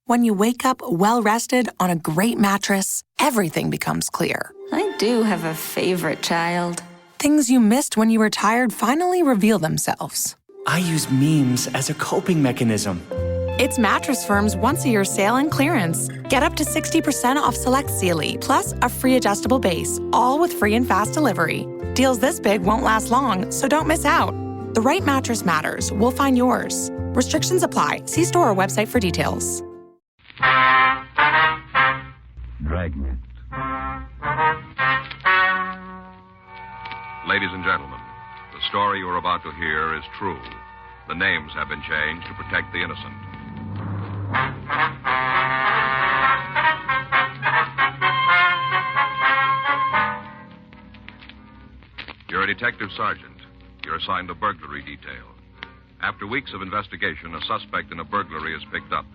When you wake up well-rested on a great mattress, everything becomes clear. I do have a favorite child. Things you missed when you were tired finally reveal themselves. I use memes as a coping mechanism. It's Mattress Firm's once-a-year sale and clearance. Get up to 60% off select Sealy, plus a free adjustable base, all with free and fast delivery. Deals this big won't last long, so don't miss out. The right mattress matters. We'll find yours. Restrictions apply. See store or website for details. Dragnet. Ladies and gentlemen, the story you are about to hear is true. The names have been changed to protect the innocent. You're a detective sergeant. You're assigned a burglary detail. After weeks of investigation, a suspect in a burglary is picked up.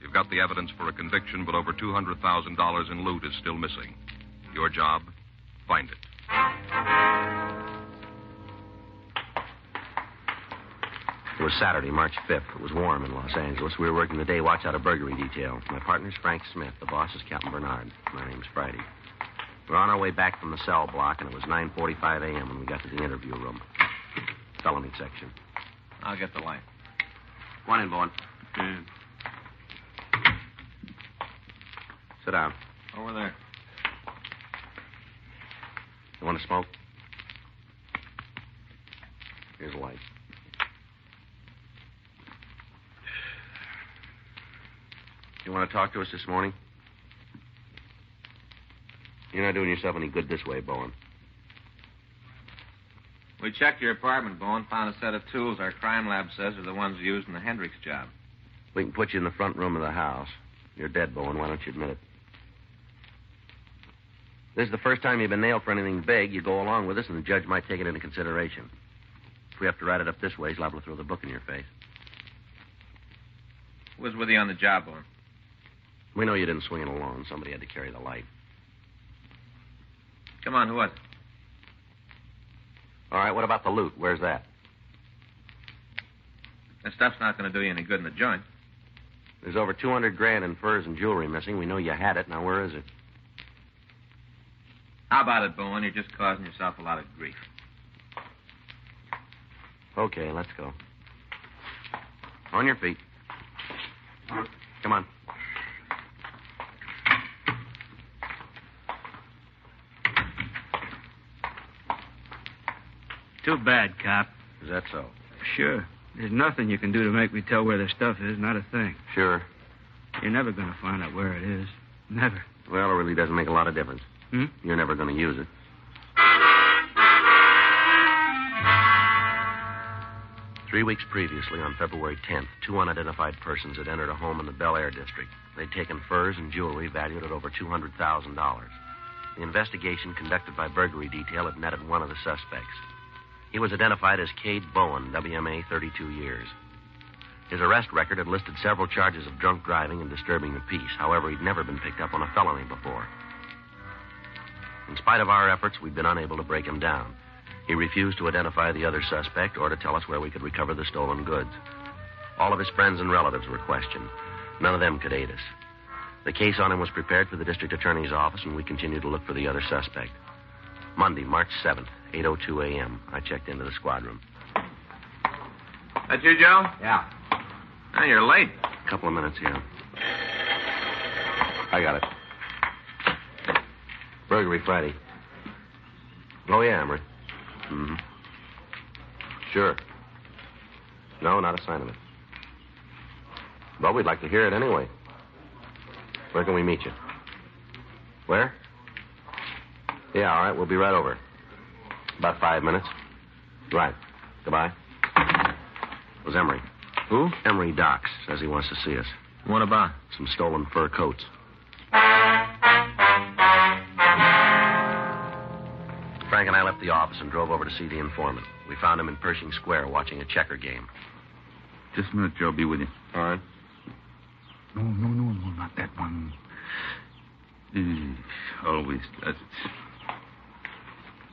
You've got the evidence for a conviction, but over $200,000 in loot is still missing. Your job? Find it. It was Saturday, March 5th. It was warm in Los Angeles. We were working the day watch out of burglary detail. My partner's Frank Smith. The boss is Captain Bernard. My name's Friday. We were on our way back from the cell block, and it was 9:45 a.m. when we got to the interview room. Felony section. I'll get the light. Come on in, Bowen. Sit down. Over there. You want to smoke? Here's a light. You want to talk to us this morning? You're not doing yourself any good this way, Bowen. We checked your apartment, Bowen. Found a set of tools our crime lab says are the ones used in the Hendricks job. We can put you in the front room of the house. You're dead, Bowen. Why don't you admit it? This is the first time you've been nailed for anything big. You go along with us, and the judge might take it into consideration. If we have to write it up this way, he's liable to throw the book in your face. Who was with you on the job, Bowen? We know you didn't swing it alone. Somebody had to carry the light. Come on, who was it? All right, what about the loot? Where's that? That stuff's not going to do you any good in the joint. There's over $200,000 in furs and jewelry missing. We know you had it. Now, where is it? How about it, Bowen? You're just causing yourself a lot of grief. Okay, let's go. On your feet. Come on. Too bad, Cop. Is that so? Sure. There's nothing you can do to make me tell where the stuff is. Not a thing. Sure. You're never going to find out where it is. Never. Well, it really doesn't make a lot of difference. Hmm? You're never going to use it. 3 weeks previously, on February 10th, 2 unidentified persons had entered a home in the Bel Air district. They'd taken furs and jewelry valued at over $200,000. The investigation conducted by burglary detail had netted one of the suspects. He was identified as Cade Bowen, WMA, 32 years. His arrest record had listed several charges of drunk driving and disturbing the peace. However, he'd never been picked up on a felony before. In spite of our efforts, we'd been unable to break him down. He refused to identify the other suspect or to tell us where we could recover the stolen goods. All of his friends and relatives were questioned. None of them could aid us. The case on him was prepared for the district attorney's office, and we continued to look for the other suspect. Monday, March 7th, 8:02 a.m., I checked into the squad room. That you, Joe? Yeah. Oh, you're late. A couple of minutes, yeah. I got it. Burglary Friday. Oh, yeah, Emery. Mm-hmm. Sure. No, not a sign of it. Well, we'd like to hear it anyway. Where can we meet you? Where? Yeah, all right. We'll be right over. About 5 minutes. Right. Goodbye. It was Emery. Who? Emery Docks. Says he wants to see us. What about? Some stolen fur coats. Frank and I left the office and drove over to see the informant. We found him in Pershing Square watching a checker game. Just a minute, Joe. I'll be with you. All right. No, not that one. Always does it.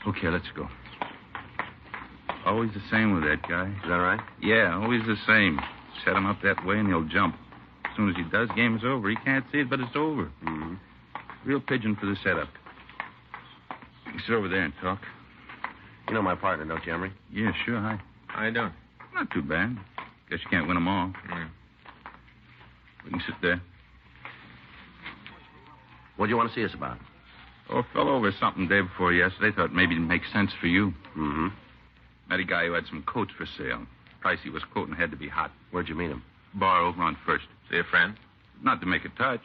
Okay, let's go. Always the same with that guy. Is that right? Yeah, always the same. Set him up that way and he'll jump. As soon as he does, game's over. He can't see it, but it's over. Mm-hmm. Real pigeon for the setup. You can sit over there and talk. You know my partner, don't you, Emery? Yeah, sure. Hi. How you doing? Not too bad. Guess you can't win them all. Yeah. We can sit there. What do you want to see us about? Oh, fell over something day before yesterday. Thought maybe it'd make sense for you. Mm-hmm. Met a guy who had some coats for sale. Price he was quoting had to be hot. Where'd you meet him? Bar over on First. See a friend? Not to make a touch.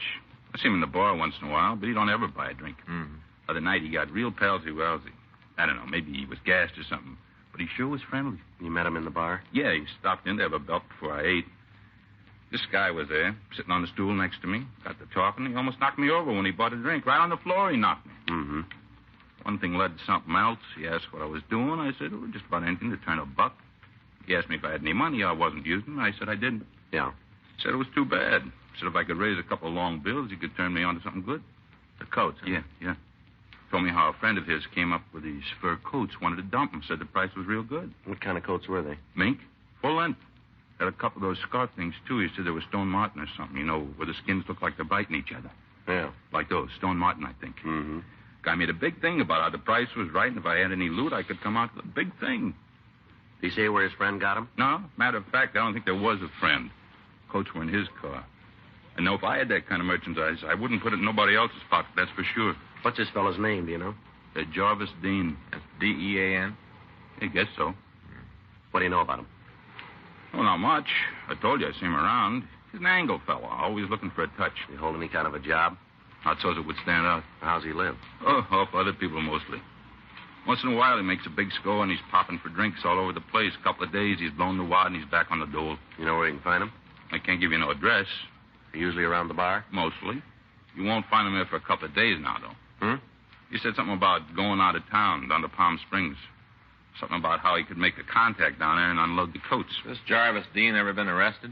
I see him in the bar once in a while, but he don't ever buy a drink. Mm-hmm. Other night he got real palsy-walsy. I don't know, maybe he was gassed or something. But he sure was friendly. You met him in the bar? Yeah, he stopped in to have a belt before I ate. This guy was there, sitting on the stool next to me. Got to talking. He almost knocked me over when he bought a drink. Right on the floor, he knocked me. Mm-hmm. One thing led to something else. He asked what I was doing. I said, oh, just about anything to turn a buck. He asked me if I had any money I wasn't using. I said I didn't. Yeah. Said it was too bad. Said if I could raise a couple of long bills, he could turn me on to something good. The coats, huh? Yeah. Told me how a friend of his came up with these fur coats, wanted to dump them. Said the price was real good. What kind of coats were they? Mink, full length. Had a couple of those scarf things, too. He said they were Stone Martin or something, you know, where the skins look like they're biting each other. Yeah. Like those, Stone Martin, I think. Mm-hmm. Guy made a big thing about how the price was right, and if I had any loot, I could come out with a big thing. Did he say where his friend got him? No, matter of fact, I don't think there was a friend. Coats were in his car. I know if I had that kind of merchandise, I wouldn't put it in nobody else's pocket, that's for sure. What's this fellow's name, do you know? Jarvis Dean. That's D-E-A-N? I guess so. What do you know about him? Well, not much. I told you I see him around. He's an angle fellow, always looking for a touch. You hold any kind of a job? Not so as it would stand out. How's he live? Oh, off other people mostly. Once in a while, he makes a big score, and he's popping for drinks all over the place. A couple of days, he's blown the wad, and he's back on the dole. You know where you can find him? I can't give you no address. Usually around the bar? Mostly. You won't find him there for a couple of days now, though. Hmm? He said something about going out of town, down to Palm Springs. Something about how he could make a contact down there and unload the coats. This Jarvis Dean ever been arrested?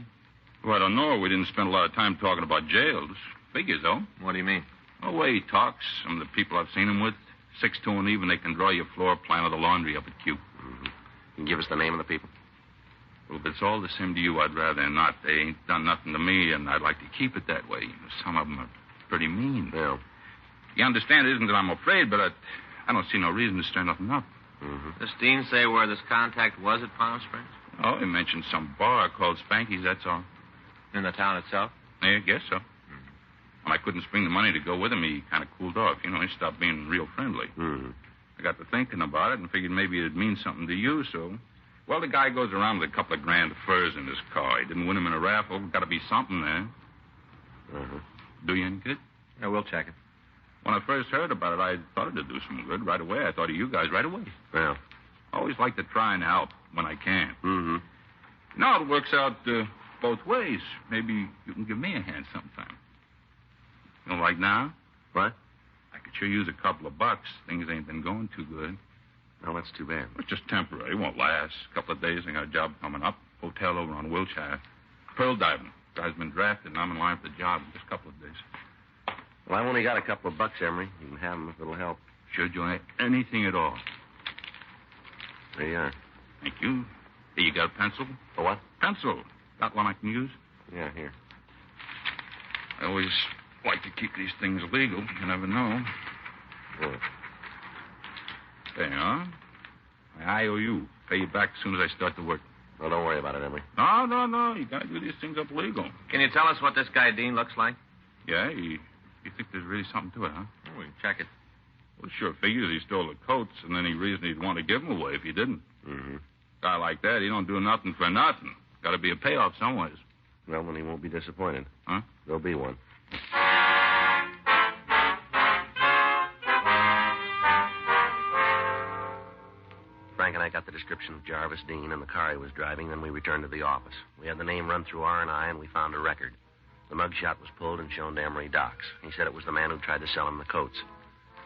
Well, I don't know. We didn't spend a lot of time talking about jails. Figures, though. What do you mean? The way he talks, some of the people I've seen him with, 6 to an even, they can draw your floor plan of the laundry up at Q. Mm-hmm. You can give us the name of the people? Well, if it's all the same to you, I'd rather not. They ain't done nothing to me, and I'd like to keep it that way. Some of them are pretty mean. Yeah. You understand, it isn't that I'm afraid, but I don't see no reason to stir nothing up. Mm-hmm. Does Dean say where this contact was at Palm Springs? Oh, he mentioned some bar called Spanky's, that's all. In the town itself? Yeah, I guess so. When I couldn't spring the money to go with him, he kind of cooled off. You know, he stopped being real friendly. Mm-hmm. I got to thinking about it and figured maybe it'd mean something to you, so... Well, the guy goes around with a couple of grand of furs in his car. He didn't win him in a raffle. Got to be something there. Uh-huh. Do you any good? Yeah, we'll check it. When I first heard about it, I thought it'd do some good right away. I thought of you guys right away. Yeah. I always like to try and help when I can. Mm-hmm. Now it works out both ways. Maybe you can give me a hand sometime. You know, like now? What? I could sure use a couple of bucks. Things ain't been going too good. No, that's too bad. It's just temporary. It won't last. A couple of days, I got a job coming up. Hotel over on Wilshire. Pearl diving. Guy's been drafted, and I'm in line for the job in just a couple of days. Well, I've only got a couple of bucks, Emery. You can have them if it'll help. Sure, Johnny. Anything at all. There you are. Thank you. Hey, you got a pencil? A what? Pencil. Got one I can use? Yeah, here. I always like to keep these things legal. You never know. Yeah. There you are. My IOU. Pay you back as soon as I start to work. Well, don't worry about it, Emery. No. You gotta do these things up legal. Can you tell us what this guy Dean looks like? Yeah, you think there's really something to it, huh? Oh, we can check it. Well, sure figures he stole the coats, and any reason he'd want to give them away if he didn't. Mm-hmm. Guy like that, he don't do nothing for nothing. Got to be a payoff somewheres. Well, then he won't be disappointed. Huh? There'll be one. Frank and I got the description of Jarvis Dean and the car he was driving, then we returned to the office. We had the name run through R&I, and we found a record. The mugshot was pulled and shown to Emery Docks. He said it was the man who tried to sell him the coats.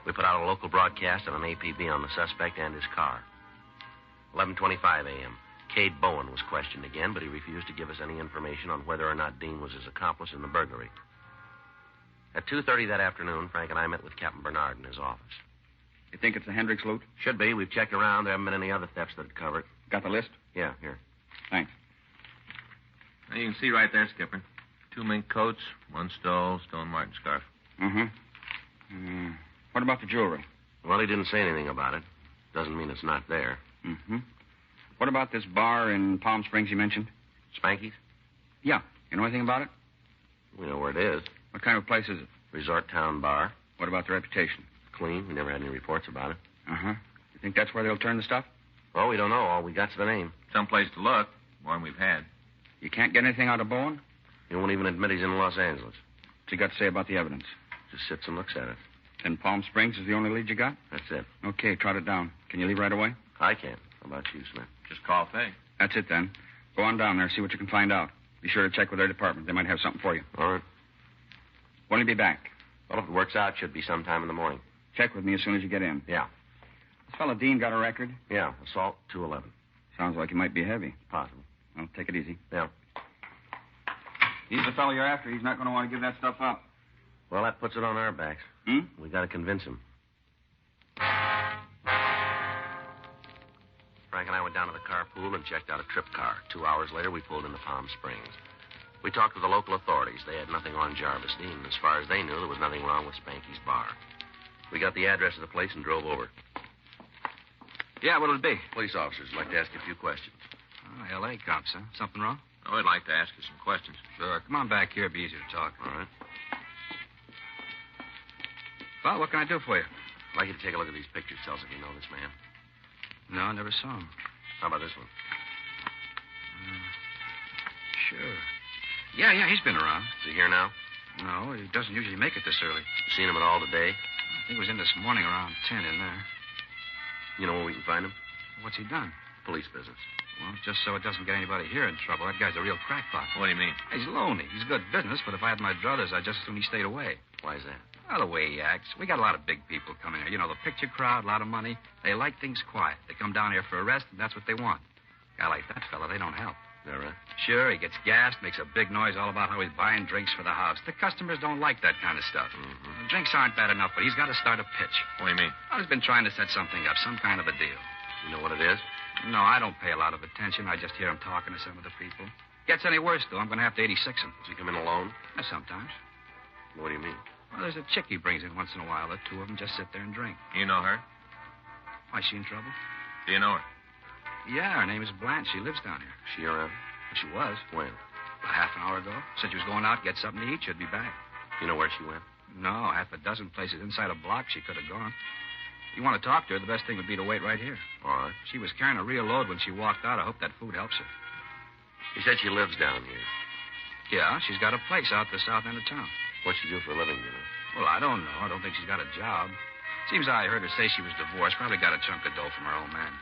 We put out a local broadcast and an APB on the suspect and his car. 11:25 a.m. Cade Bowen was questioned again, but he refused to give us any information on whether or not Dean was his accomplice in the burglary. At 2:30 that afternoon, Frank and I met with Captain Bernard in his office. You think it's the Hendricks loot? Should be. We've checked around. There haven't been any other thefts that'd cover it. Got the list? Yeah, here. Thanks. Now, you can see right there, Skipper. 2 mink coats, 1 Stone Martin scarf. What about the jewelry? Well, he didn't say anything about it. Doesn't mean it's not there. What about this bar in Palm Springs you mentioned? Spanky's? Yeah. You know anything about it? We know where it is. What kind of place is it? Resort town bar. What about the reputation? Clean. We never had any reports about it. You think that's where they'll turn the stuff? Well, we don't know. All we got's the name. Someplace to look. One we've had. You can't get anything out of Bowen? He won't even admit he's in Los Angeles. What's he got to say about the evidence? Just sits and looks at it. And Palm Springs is the only lead you got? That's it. Okay, trot it down. Can you leave right away? I can. How about you, Smith? Just call Fay. That's it, then. Go on down there, see what you can find out. Be sure to check with their department. They might have something for you. All right. When will you be back? Well, if it works out, should be sometime in the morning. Check with me as soon as you get in. Yeah. This fellow Dean got a record? Yeah, assault 211. Sounds like he might be heavy. Possible. Well, take it easy. Yeah. He's the fellow you're after. He's not going to want to give that stuff up. Well, that puts it on our backs. We got to convince him. Frank and I went down to the carpool and checked out a trip car. 2 hours later, we pulled into Palm Springs. We talked with the local authorities. They had nothing on Jarvis Dean. As far as they knew, there was nothing wrong with Spanky's bar. We got the address of the place and drove over. Yeah, what'll it be? Police officers would like to ask you a few questions. Oh, L.A. cops, huh? Something wrong? Oh, we'd like to ask you some questions. Sure. Come on back here. It'll be easier to talk. All right. Well, what can I do for you? I'd like you to take a look at these pictures. Tell us if you know this man. No, I never saw him. How about this one? Sure. Yeah, he's been around. Is he here now? No, he doesn't usually make it this early. You seen him at all today? I think he was in this morning around 10 in there. You know where we can find him? What's he done? Police business. Well, just so it doesn't get anybody here in trouble. That guy's a real crackpot. What do you mean? He's lonely. He's good business, but if I had my druthers, I'd just as soon he stayed away. Why is that? Well, the way he acts. We got a lot of big people coming here. You know, the picture crowd, a lot of money. They like things quiet. They come down here for a rest, and that's what they want. A guy like that fella, they don't help. Is that right? Sure, he gets gassed, makes a big noise all about how he's buying drinks for the house. The customers don't like that kind of stuff. The drinks aren't bad enough, but he's got to start a pitch. What do you mean? Well, he's been trying to set something up, some kind of a deal. You know what it is? No, I don't pay a lot of attention. I just hear him talking to some of the people. Gets any worse, though, I'm going to have to 86 him. Does he come in alone? Sometimes. What do you mean? Well, there's a chick he brings in once in a while. The two of them just sit there and drink. You know her? Why, is she in trouble? Do you know her? Yeah, her name is Blanche. She lives down here. She around? She was. When? About half an hour ago. Said she was going out, get something to eat. She'd be back. You know where she went? No, half a dozen places inside a block she could have gone. If you want to talk to her, the best thing would be to wait right here. All right. She was carrying a real load when she walked out. I hope that food helps her. She said she lives down here. Yeah, she's got a place out the south end of town. What's she do for a living, you know? Well, I don't know. I don't think she's got a job. Seems I heard her say she was divorced. Probably got a chunk of dough from her old man.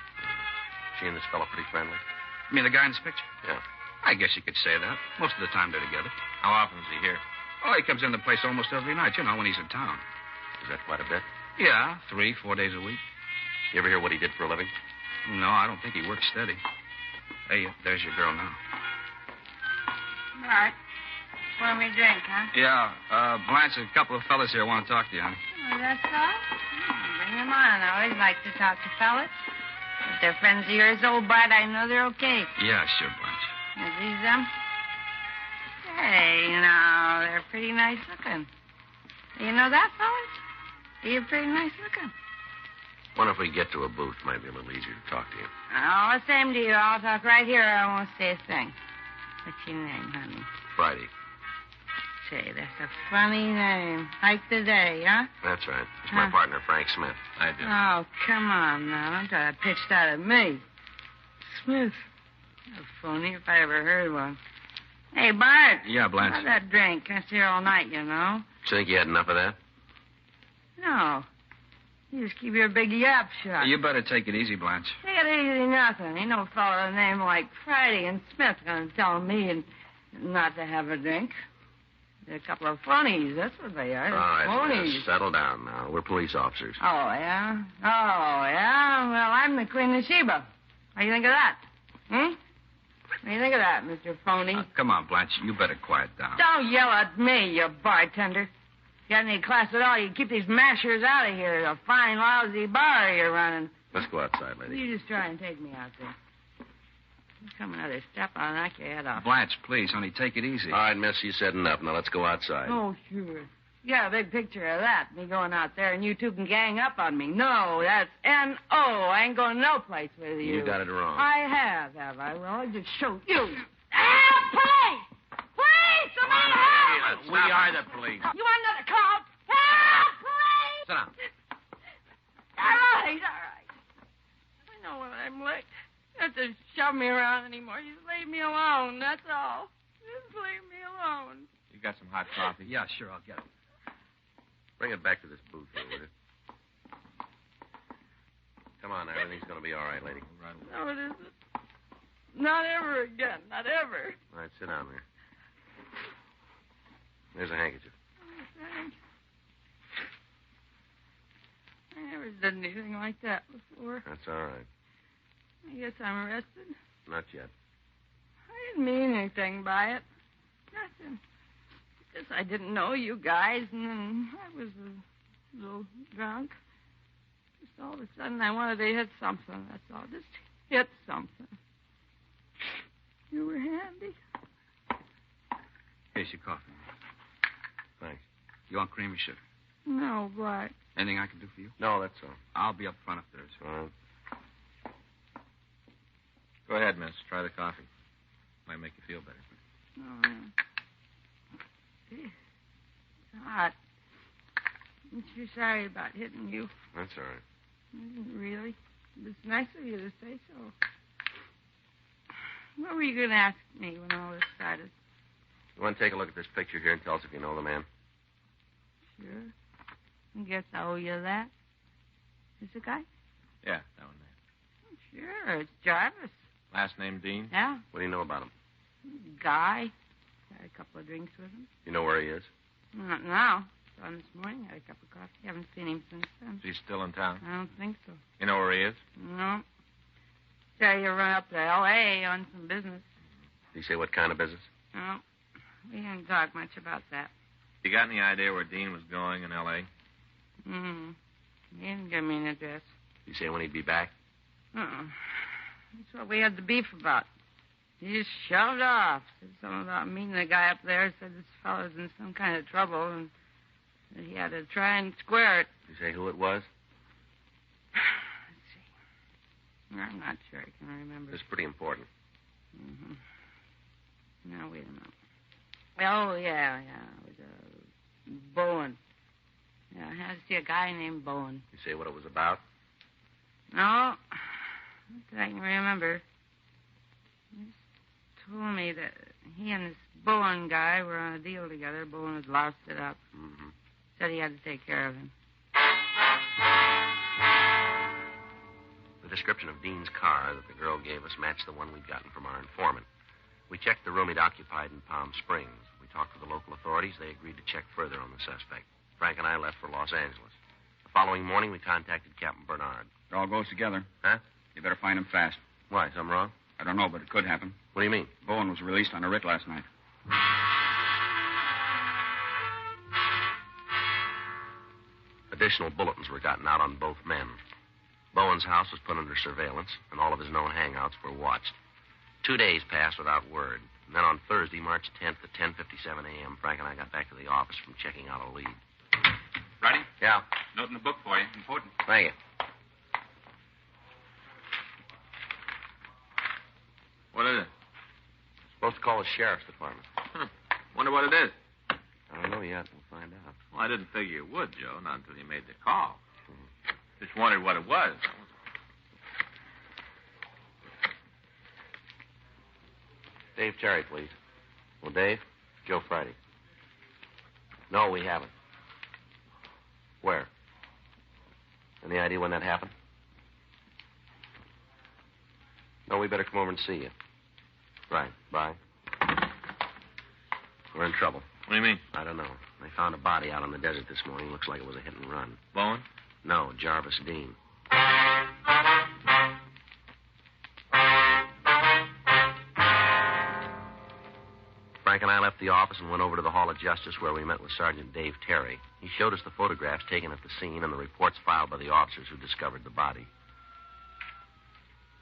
She and this fellow pretty friendly? You mean the guy in this picture? Yeah. I guess you could say that. Most of the time they're together. How often is he here? Oh, he comes in the place almost every night, you know, when he's in town. Is that quite a bit? Yeah, 3-4 days a week. You ever hear what he did for a living? No, I don't think he works steady. Hey, there's your girl now. Bart, pour me a drink, huh? Yeah, Blanche, a couple of fellas here want to talk to you, honey. Oh, that's all? Bring them on. I always like to talk to fellas. If they're friends of yours, old Bart, I know they're okay. Yeah, sure, Blanche. Are these them? Hey, now, they're pretty nice looking. You know that, fellas? You're pretty nice looking. Wonder if we get to a booth, might be a little easier to talk to you. Oh, the same to you. I'll talk right here. I won't say a thing. What's your name, honey? Friday. Say, that's a funny name. Hike the day, huh? That's right. It's my partner, Frank Smith. I do. Oh, come on now. Don't try to pitch that at me. Smith. A phony if I ever heard one. Hey, Bart. Yeah, Blanche. Have that drink. It's here all night, you know. You think you had enough of that? No. You just keep your big yap shut. You better take it easy, Blanche. Take it easy, nothing. Ain't no fellow with a name like Friday and Smith going to tell me not to have a drink. They're a couple of phonies. That's what they are. They're All right, phonies. Smith, settle down now. We're police officers. Oh, yeah? Oh, yeah? Well, I'm the Queen of Sheba. What do you think of that? Hmm? What do you think of that, Mr. Phony? Come on, Blanche. You better quiet down. Don't yell at me, you bartender. You got any class at all, you keep these mashers out of here. A fine, lousy bar you're running. Let's go outside, lady. You just try and take me out there. You come another step, I'll knock your head off. Blanche, please, honey, take it easy. All right, miss, you said enough. Now let's go outside. Oh, sure. You got a big picture of that, me going out there and you two can gang up on me. No, that's N-O. I ain't going no place with you. You got it wrong. I have I? Well, I'll just show you. Ah, police! Police! Somebody help! We are the police. You want another call? Help! Police! Sit down. All right. I know when I'm licked. You don't have to shove me around anymore. Just leave me alone, that's all. Just leave me alone. You got some hot coffee? Yeah, sure, I'll get it. Bring it back to this booth here, will you? Come on, everything's going to be all right, lady. No, it isn't. Not ever again. Not ever. All right, sit down there. There's a handkerchief. Thanks. I never did anything like that before. That's all right. I guess I'm arrested. Not yet. I didn't mean anything by it. Nothing. Just I didn't know you guys, and then I was a little drunk. Just all of a sudden I wanted to hit something, that's all. Just hit something. You were handy. Here's your coffee. Thanks. You want cream or sugar? No, but... Anything I can do for you? No, that's all. I'll be up front if there's. All right. Go ahead, miss. Try the coffee. Might make you feel better. Oh, yeah. It's hot. I'm too sorry about hitting you. That's all right. Really? It's nice of you to say so. What were you going to ask me when all this started? You want to take a look at this picture here and tell us if you know the man? Sure. I guess I owe you that. Is the guy? Yeah, that one there. Sure, it's Jarvis. Last name Dean? Yeah. What do you know about him? Guy. Had a couple of drinks with him. You know where he is? Not now. Saw him this morning. Had a cup of coffee. Haven't seen him since then. Is he still in town? I don't think so. You know where he is? No. Said he run up to L.A. on some business. Did he say what kind of business? No. We didn't talk much about that. You got any idea where Dean was going in L.A.? He didn't give me an address. Did he say when he'd be back? That's what we had the beef about. He just shoved off. Said something about meeting the guy up there. Said this fellow's in some kind of trouble and that he had to try and square it. Did he say who it was? Let's see. I'm not sure I can remember. It's pretty important. Now, wait a minute. Oh, yeah. It was Bowen. Yeah, I had to see a guy named Bowen. Did he say what it was about? No. Not that I can remember. He just told me that he and this Bowen guy were on a deal together. Bowen had lost it up. Said he had to take care of him. The description of Dean's car that the girl gave us matched the one we'd gotten from our informant. We checked the room he'd occupied in Palm Springs. We talked to the local authorities. They agreed to check further on the suspect. Frank and I left for Los Angeles. The following morning, we contacted Captain Bernard. It all goes together. Huh? You better find him fast. Why, something wrong? I don't know, but it could happen. What do you mean? Bowen was released on a writ last night. Additional bulletins were gotten out on both men. Bowen's house was put under surveillance, and all of his known hangouts were watched. 2 days passed without word. And then on Thursday, March 10th at 10:57 a.m., Frank and I got back to the office from checking out a lead. Ready? Yeah. Note in the book for you. Important. Thank you. What is it? Supposed to call the sheriff's department. Wonder what it is. I don't know yet. We'll find out. Well, I didn't figure you would, Joe, not until you made the call. Just wondered what it was. Dave Terry, please. Well, Dave, Joe Friday. No, we haven't. Where? Any idea when that happened? No, we better come over and see you. Right. Bye. We're in trouble. What do you mean? I don't know. They found a body out on the desert this morning. Looks like it was a hit and run. Bowen? No, Jarvis Dean. Frank and I left the office and went over to the Hall of Justice where we met with Sergeant Dave Terry. He showed us the photographs taken at the scene and the reports filed by the officers who discovered the body.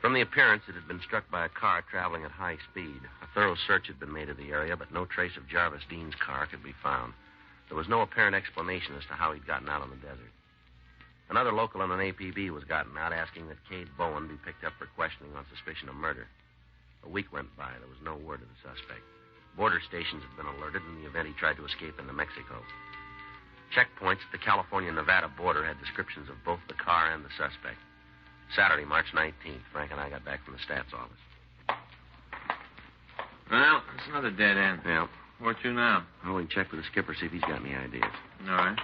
From the appearance, it had been struck by a car traveling at high speed. A thorough search had been made of the area, but no trace of Jarvis Dean's car could be found. There was no apparent explanation as to how he'd gotten out on the desert. Another local on an APB was gotten out, asking that Cade Bowen be picked up for questioning on suspicion of murder. A week went by. There was no word of the suspect. Border stations had been alerted in the event he tried to escape into Mexico. Checkpoints at the California-Nevada border had descriptions of both the car and the suspect. Saturday, March 19th, Frank and I got back from the stats office. Well, it's another dead end. Yeah. Where to now? Well, we can check with the skipper, see if he's got any ideas. All right.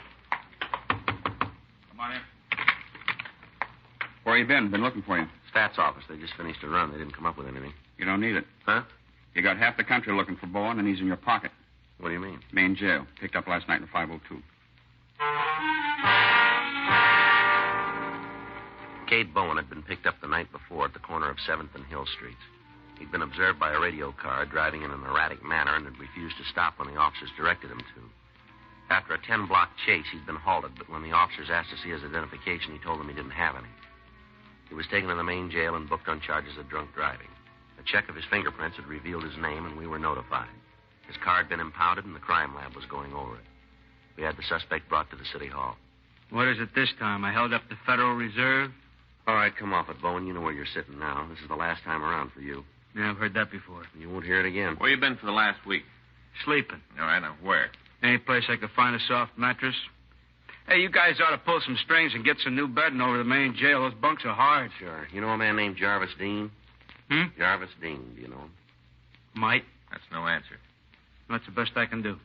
Come on in. Where you been? Been looking for you. Stats office. They just finished a run. They didn't come up with anything. You don't need it. Huh? You got half the country looking for Bowen, and he's in your pocket. What do you mean? Main jail. Picked up last night in 502. Cade Bowen had been picked up the night before at the corner of 7th and Hill Streets. He'd been observed by a radio car driving in an erratic manner and had refused to stop when the officers directed him to. After a 10-block chase, he'd been halted, but when the officers asked to see his identification, he told them he didn't have any. He was taken to the main jail and booked on charges of drunk driving. A check of his fingerprints had revealed his name, and we were notified. His car had been impounded, and the crime lab was going over it. We had the suspect brought to the city hall. What is it this time? I held up the Federal Reserve? All right, come off it, Bowen. You know where you're sitting now. This is the last time around for you. Yeah, I've heard that before. You won't hear it again. Where you been for the last week? Sleeping. All right, now where? Any place I could find a soft mattress? Hey, you guys ought to pull some strings and get some new bedding over the main jail. Those bunks are hard. Sure. You know a man named Jarvis Dean? Jarvis Dean, do you know him? Might. That's no answer. That's the best I can do.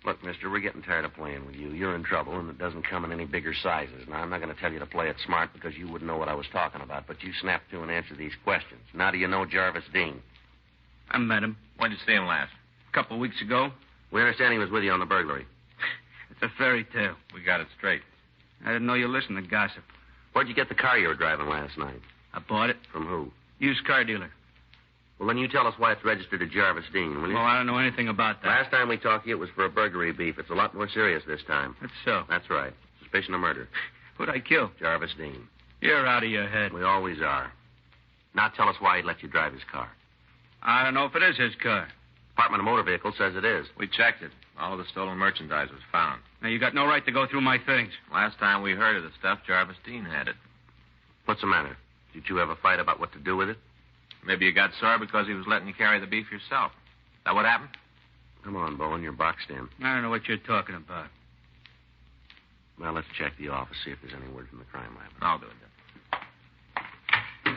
Look, mister, we're getting tired of playing with you. You're in trouble, and it doesn't come in any bigger sizes. Now, I'm not going to tell you to play it smart because you wouldn't know what I was talking about, but you snap to and answer these questions. Now, do you know Jarvis Dean? I met him. When did you see him last? A couple of weeks ago. We understand he was with you on the burglary. It's a fairy tale. We got it straight. I didn't know you listened to gossip. Where'd you get the car you were driving last night? I bought it. From who? Used car dealer. Well, then you tell us why it's registered to Jarvis Dean, will you? Oh, I don't know anything about that. Last time we talked to you, it was for a burglary beef. It's a lot more serious this time. That's so. That's right. Suspicion of murder. Who'd I kill? Jarvis Dean. You're out of your head. We always are. Now tell us why he let you drive his car. I don't know if it is his car. Department of Motor Vehicles says it is. We checked it. All of the stolen merchandise was found. Now, you got no right to go through my things. Last time we heard of the stuff, Jarvis Dean had it. What's the matter? Did you have a fight about what to do with it? Maybe you got sore because he was letting you carry the beef yourself. That what happened? Come on, Bowen. You're boxed in. I don't know what you're talking about. Well, let's check the office, see if there's any word from the crime lab. I'll do it then.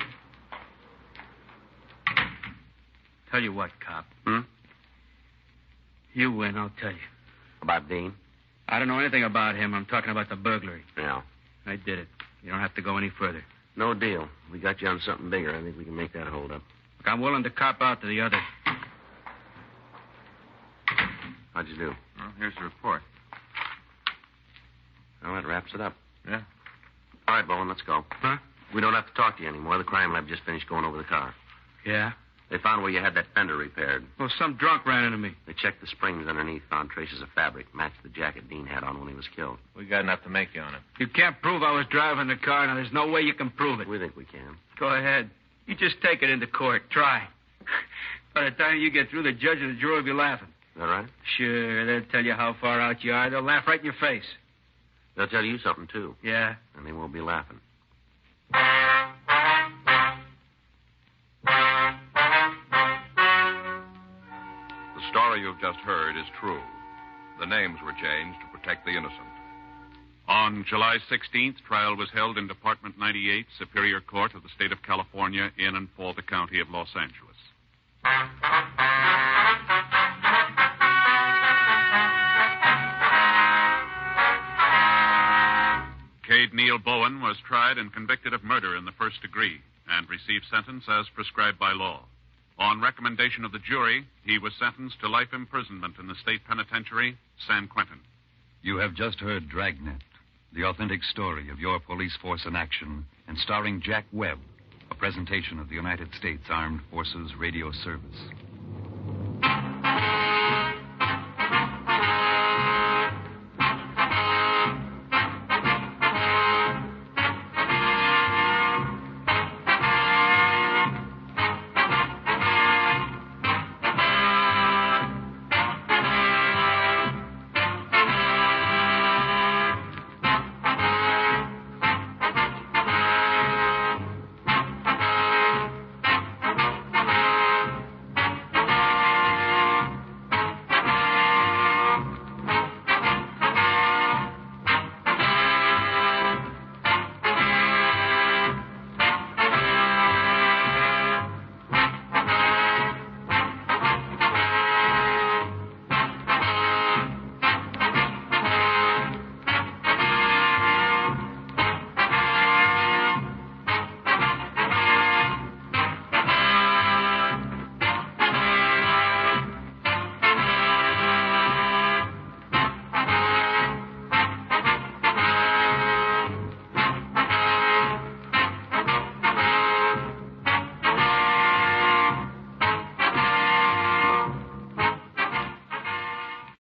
Tell you what, cop. Hmm? You win, I'll tell you. About Dean? I don't know anything about him. I'm talking about the burglary. Yeah. I did it. You don't have to go any further. No deal. We got you on something bigger. I think we can make that hold up. Look, I'm willing to cop out to the other. How'd you do? Well, here's the report. Well, that wraps it up. Yeah. All right, Bowen, let's go. Huh? We don't have to talk to you anymore. The crime lab just finished going over the car. Yeah? They found where you had that fender repaired. Well, some drunk ran into me. They checked the springs underneath, found traces of fabric, matched the jacket Dean had on when he was killed. We got enough to make you on it. You can't prove I was driving the car. Now, there's no way you can prove it. We think we can. Go ahead. You just take it into court. Try. By the time you get through, the judge and the jury will be laughing. Is that right? Sure. They'll tell you how far out you are. They'll laugh right in your face. They'll tell you something, too. Yeah? And they won't be laughing. The story you've just heard is true. The names were changed to protect the innocent. On July 16th, trial was held in Department 98, Superior Court of the State of California, in and for the County of Los Angeles. Cade Neil Bowen was tried and convicted of murder in the first degree and received sentence as prescribed by law. On recommendation of the jury, he was sentenced to life imprisonment in the state penitentiary, San Quentin. You have just heard Dragnet, the authentic story of your police force in action, and starring Jack Webb, a presentation of the United States Armed Forces Radio Service.